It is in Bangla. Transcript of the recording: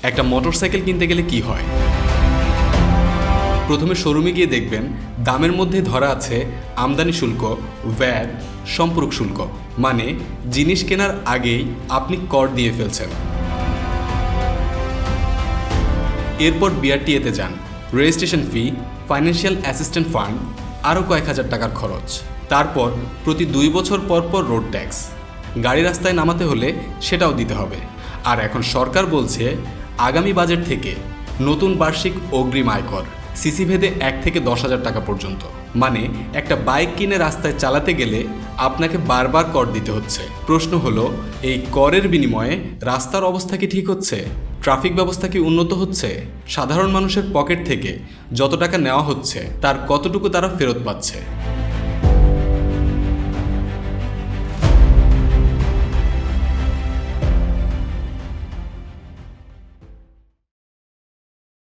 একটা মোটরসাইকেল কিনতে গেলে কি হয়? প্রথমে শোরুমে গিয়ে দেখবেন দামের মধ্যে ধরা আছে আমদানি শুল্ক, ভ্যাট, সম্পর্ক শুল্ক, মানে জিনিস কেনার আগেই আপনি কর দিয়ে ফেলছেন। এরপর বিআরটিএতে যান, registration fee, financial assistant fund, আরও কয়েক হাজার টাকার খরচ। তারপর প্রতি 2 বছর পর পর রোড ট্যাক্স, গাড়ি রাস্তায় নামাতে হলে সেটাও দিতে হবে। আর এখন সরকার বলছে আগামী বাজেট থেকে নতুন বার্ষিক অগ্রিম আয়কর, সিসি ভেদে 1 থেকে 10,000 টাকা পর্যন্ত। মানে একটা বাইক কিনে রাস্তায় চালাতে গেলে আপনাকে বারবার কর দিতে হচ্ছে। প্রশ্ন হলো, এই করের বিনিময়ে রাস্তার অবস্থা কি ঠিক হচ্ছে? ট্রাফিক ব্যবস্থা কি উন্নত হচ্ছে? সাধারণ মানুষের পকেট থেকে যত টাকা নেওয়া হচ্ছে তার কতটুকু তারা ফেরত পাচ্ছে?